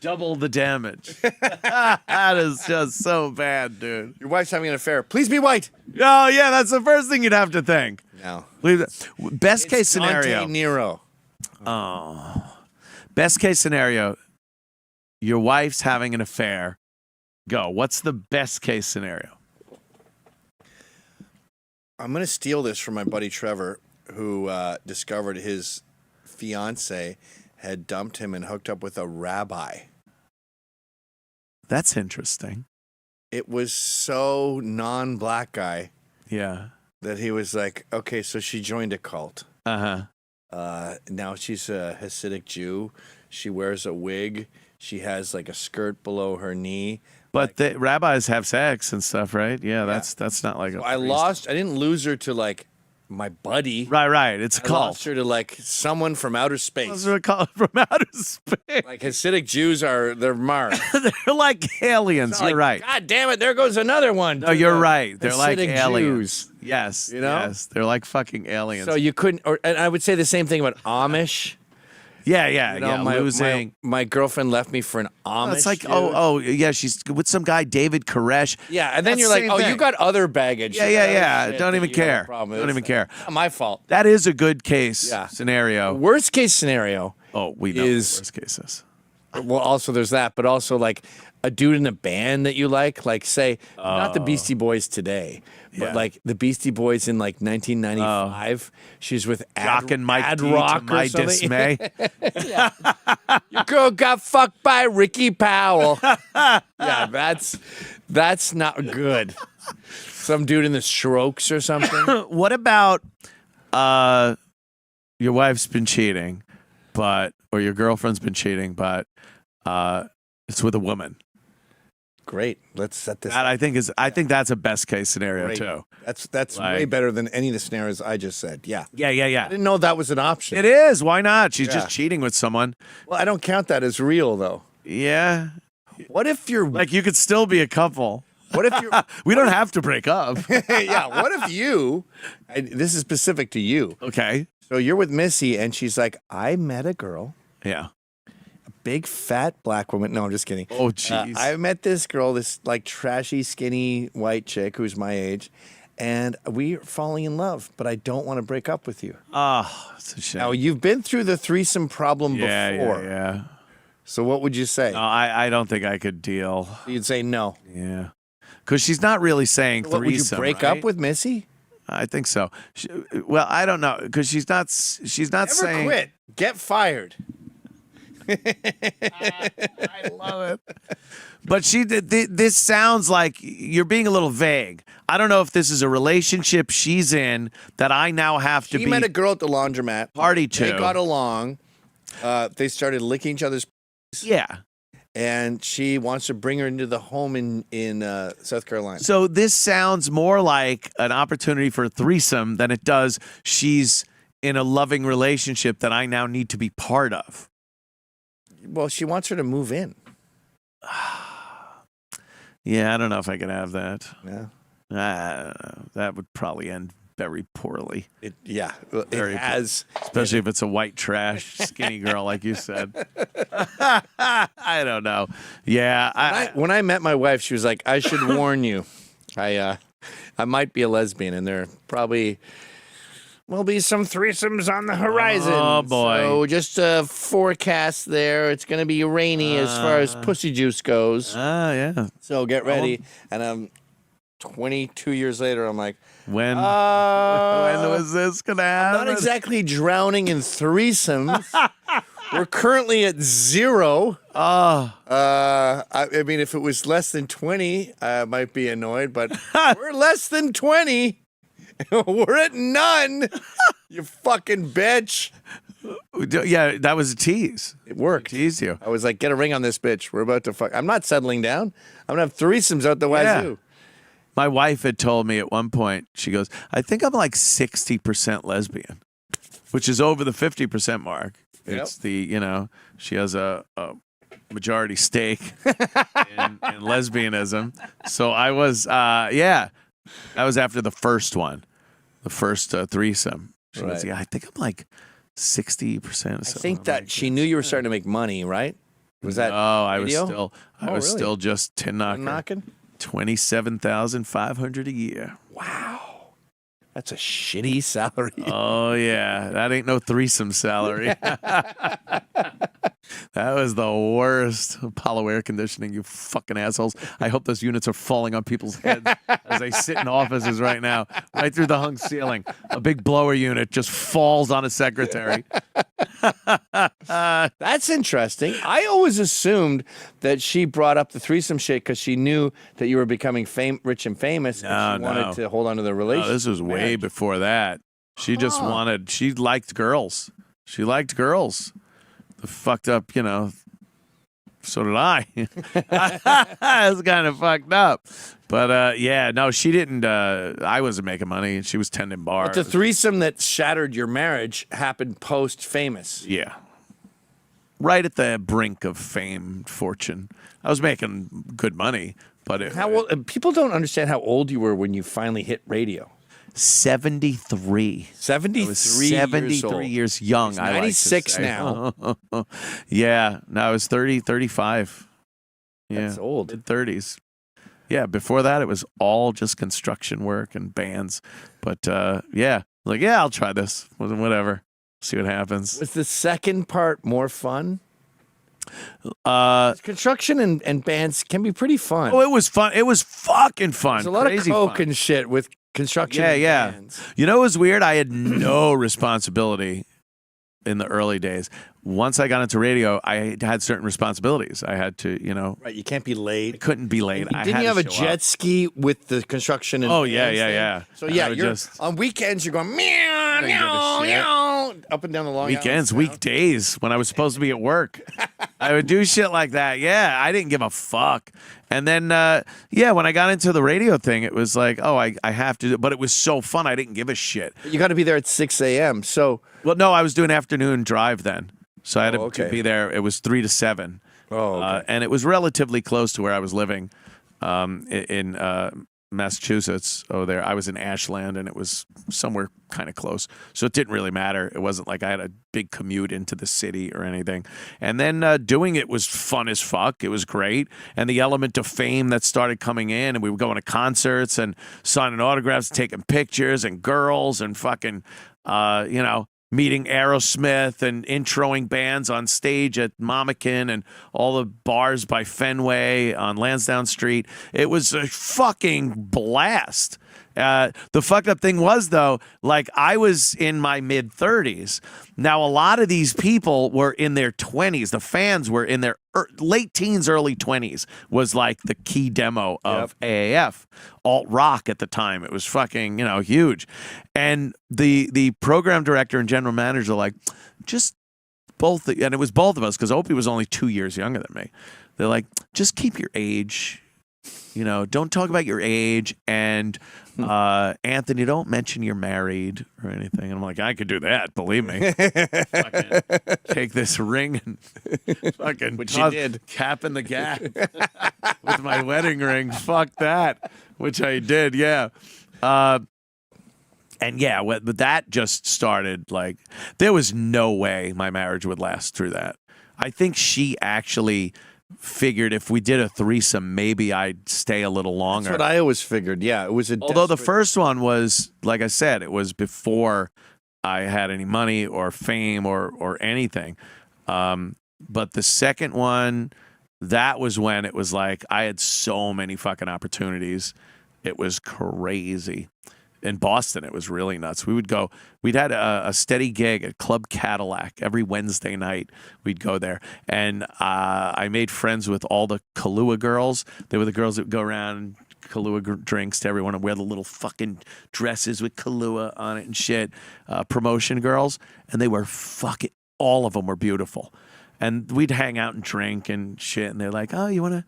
Double the damage. That is just so bad, dude. Your wife's having an affair. Please be white. Oh, yeah, that's the first thing you'd have to think. No. Best case scenario. Dante Nero. Best case scenario, your wife's having an affair. Go. What's the best case scenario? I'm going to steal this from my buddy Trevor, who discovered his fiance had dumped him and hooked up with a rabbi. That's interesting. It was so non-black guy. Yeah. That he was like, okay, so she joined a cult. Uh-huh. Now she's a Hasidic Jew. She wears a wig. She has like a skirt below her knee. But the rabbis have sex and stuff, right? Yeah, that's not like so I didn't lose her to like my buddy. Right. It's a cult. I lost her to like someone from outer space. Those are a cult from outer space. Like Hasidic Jews they're Mars. They're like aliens. You're right. God damn it, there goes another one. No, you're right. They're like Hasidic aliens. Jews. Yes. You know? Yes. They're like fucking aliens. So you couldn't, and I would say the same thing about Amish. Yeah. You know, my girlfriend left me for an Amish. It's like, dude. yeah, she's with some guy, David Koresh. Yeah, and then That's you're like, same you thing. got other baggage. Yeah. Shit Don't that even you have a care. problem with. Don't even care. Not my fault. That is a good case scenario. Worst case scenario. Oh, we know is worst cases. Well, also there's that, but also like a dude in a band that you like say not the Beastie Boys today, but like the Beastie Boys in like 1995. She's with Jock and Mike Ad D, Rock to my or something. dismay. Your girl got fucked by Ricky Powell. Yeah, that's not good. Some dude in the Strokes or something. What about your wife's been cheating, or your girlfriend's been cheating, but it's with a woman? Great. Let's set this. That I think that's a best case scenario Great. too. That's way better than any of the scenarios I just said. Yeah. Yeah. I didn't know that was an option. It is. Why not? She's just cheating with someone. Well, I don't count that as real though. Yeah. What if you're like you could still be a couple? What if you're? We don't have to break up. Yeah. What if you? This is specific to you. Okay. So you're with Missy, and she's like, I met a girl. Yeah. Big fat black woman. No, I'm just kidding. Oh, jeez. I met this girl, this like trashy, skinny white chick who's my age, and we're falling in love, but I don't want to break up with you. Oh, it's a shame. Now, you've been through the threesome problem before. Yeah. So what would you say? No, I don't think I could deal. You'd say no. Yeah. Because she's not really saying What, threesome. would you break right? up with Missy? I think so. Well, I don't know because she's not Never saying. quit. Get fired. I love it. But this sounds like you're being a little vague. I don't know if this is a relationship she's in that I now have to be. She met a girl at the laundromat. Party to. They got along. They started licking each other's. Yeah. And she wants to bring her into the home in South Carolina. So this sounds more like an opportunity for a threesome than it does she's in a loving relationship that I now need to be part of. Well, she wants her to move in. Yeah, I don't know if I could have that. Yeah. I don't know. That would probably end very poorly. It has. Especially if it's a white trash skinny girl, like you said. I don't know. Yeah. When I met my wife, she was like, I should warn you. I might be a lesbian, and there probably will be some threesomes on the horizon. Oh, boy. So just a forecast there. It's going to be rainy as far as pussy juice goes. Yeah. So get ready. And 22 years later, I'm like, when was this going to happen? I'm not exactly drowning in threesomes. We're currently at 0. I mean, if it was less than 20, I might be annoyed, but we're less than 20. We're at none. You fucking bitch. Yeah, that was a tease. It worked. Tease you. I was like, get a ring on this bitch. We're about to fuck. I'm not settling down. I'm going to have threesomes out the wazoo. My wife had told me at one point, she goes, I think I'm like 60% lesbian, which is over the 50% mark. Yep. It's she has a majority stake in lesbianism. So I was, that was after the first one, the first threesome. She goes, I think I'm like 60%. I think that she knew you were starting to make money, right? Was that? Oh, I was radio? still, I Oh, was really? still just tin knocker. Knocking? 27,500 a year. Wow. That's a shitty salary. Oh yeah, that ain't no threesome salary. That was the worst. Apollo air conditioning, you fucking assholes. I hope those units are falling on people's heads as they sit in offices right now, right through the hung ceiling. A big blower unit just falls on a secretary. That's interesting. I always assumed that she brought up the threesome shit because she knew that you were becoming rich and famous, and she wanted to hold on to the relationship. No, this was way before that. She just wanted. She liked girls. She liked girls. The fucked up, so did I. It's kind of fucked up. But, yeah, no, she didn't. I wasn't making money. She was tending bars. But the threesome that shattered your marriage happened post-famous. Yeah. Right at the brink of fame, fortune. I was making good money, but How old? People don't understand how old you were when you finally hit radio. 73. 73 I was 73 years young. He's I like to 96 say. now. Yeah. No, I was 35. Yeah. That's old. Mid-30s. Yeah, before that, it was all just construction work and bands. But, yeah, I'll try this. Whatever. See what happens. Was the second part more fun? Construction and bands can be pretty fun. Oh, it was fun. It was fucking fun. There's a lot Crazy of coke fun. and shit with construction and bands. You know what was weird? I had no responsibility in the early days. Once I got into radio, I had certain responsibilities. I had to, Right, you can't be late. I couldn't be late. Didn't you have a jet ski with the construction and bands thing? So And yeah, I would you're just- on weekends you're going meow, meow, meow, up and down the Long Weekends, Island Sound. weekdays, when I was supposed to be at work. I would do shit like that. Yeah, I didn't give a fuck. And then, when I got into the radio thing, it was like, oh, I have to do. But it was so fun, I didn't give a shit. You got to be there at 6 a.m. So Well, no, I was doing afternoon drive then. So I had Oh, to okay. be there. It was 3 to 7. Oh, okay. And it was relatively close to where I was living in Massachusetts. Oh, there. I was in Ashland, and it was somewhere kind of close. So it didn't really matter. It wasn't like I had a big commute into the city or anything. And then doing it was fun as fuck. It was great. And the element of fame that started coming in, and we were going to concerts and signing autographs, taking pictures, and girls, and fucking, meeting Aerosmith and introing bands on stage at Mamakin and all the bars by Fenway on Lansdowne Street. It was a fucking blast. The fucked up thing was, though, like I was in my mid-30s. Now, a lot of these people were in their 20s. The fans were in their late teens, early 20s was like the key demo of AAF, alt-rock at the time. It was fucking, huge. And the program director and general manager like, just both, and it was both of us because Opie was only 2 years younger than me. They're like, just keep your age. Don't talk about your age. And Anthony, don't mention you're married or anything. And I'm like, I could do that, believe me. Fucking take this ring and fucking Which you did. cap in the gap with my wedding ring. Fuck that. Which I did, yeah. But that just started like, there was no way my marriage would last through that. I think she actually figured if we did a threesome, maybe I'd stay a little longer. That's what I always figured. Yeah, it was Although the first one was, like I said, it was before I had any money or fame or anything. But the second one, that was when it was like I had so many fucking opportunities. It was crazy. In Boston, it was really nuts. We'd had a steady gig at Club Cadillac every Wednesday night. We'd go there. And I made friends with all the Kahlua girls. They were the girls that would go around and Kahlua drinks to everyone and wear the little fucking dresses with Kahlua on it and shit. Promotion girls. And they were fucking, all of them were beautiful. And we'd hang out and drink and shit. And they're like, oh, you want to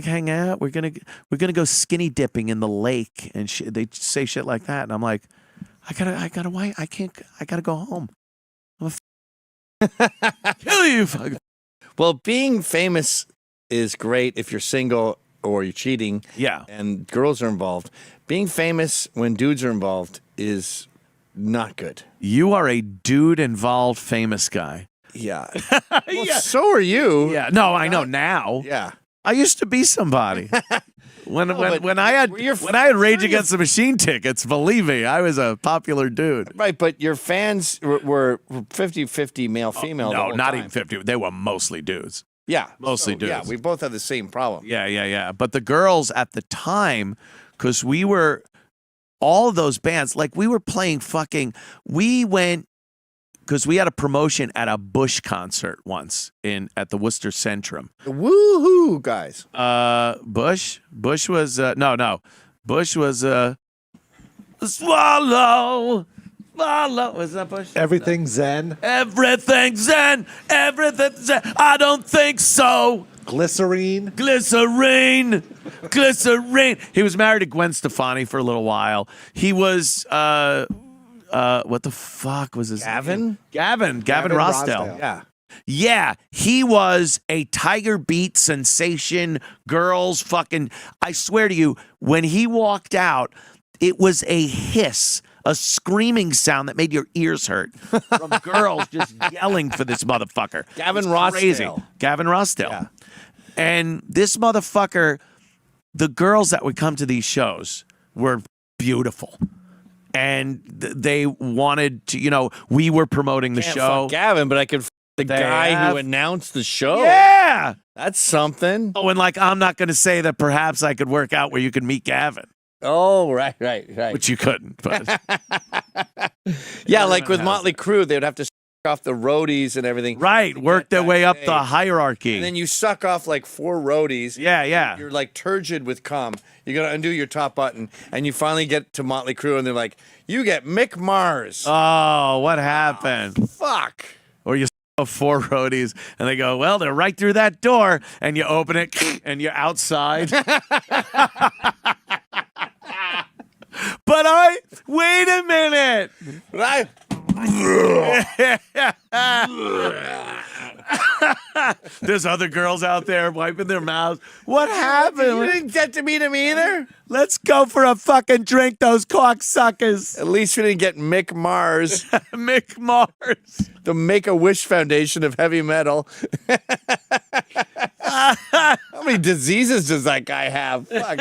hang out? We're gonna go skinny dipping in the lake, and they say shit like that, and I'm like, I gotta wait. I gotta go home. I'm kill you. Well, being famous is great if you're single or you're cheating. Yeah, and girls are involved. Being famous when dudes are involved is not good. You are a dude involved famous guy. Yeah. Well, so are you. Yeah. No, I know now. Yeah. I used to be somebody. When I had Rage Against the Machine tickets, believe me, I was a popular dude. Right, but your fans were 50-50 male female. No, not even 50. They were mostly dudes. Yeah, Mostly dudes. Yeah, we both have the same problem. Yeah. But the girls at the time, because we were all those bands, like we were playing we went. Because we had a promotion at a Bush concert once at the Worcester Centrum. The woohoo guys. Bush was no. Bush was swallow. Was that Bush? Everything Zen. Everything Zen. Everything Zen. I don't think so. Glycerine. Glycerine. He was married to Gwen Stefani for a little while. He was what the fuck was his Gavin? name? Gavin Rossdale. Yeah. Yeah, he was a Tiger Beat sensation. Girls fucking, I swear to you, when he walked out, it was a hiss, a screaming sound that made your ears hurt from girls just yelling for this motherfucker. Gavin Crazy. Rossdale. Gavin Rossdale. Yeah. And this motherfucker, the girls that would come to these shows were beautiful. And they wanted to, we were promoting the Can't show. fuck Gavin, but I could the They guy have- who announced the show. Yeah. That's something. Oh, and I'm not going to say that perhaps I could work out where you could meet Gavin, Oh, right. which you couldn't. But Yeah, like with has Motley Crue, they would have to suck off the roadies and everything. right, work their way up the backstage. hierarchy. And then you suck off like 4 roadies. yeah. You're like turgid with cum. You're going to undo your top button. And you finally get to Motley Crue and they're like, you get Mick Mars. Oh, what happened? Fuck. Or you off 4 roadies, and they go, well, they're right through that door, and you open it, and you're outside. But wait a minute. Right? There's other girls out there wiping their mouths. What You happened? didn't get to meet him either? Let's go for a fucking drink, those cocksuckers. At least we didn't get Mick Mars, Mick Mars. the Make-A-Wish Foundation of heavy metal. How many diseases does that guy have? Fuck.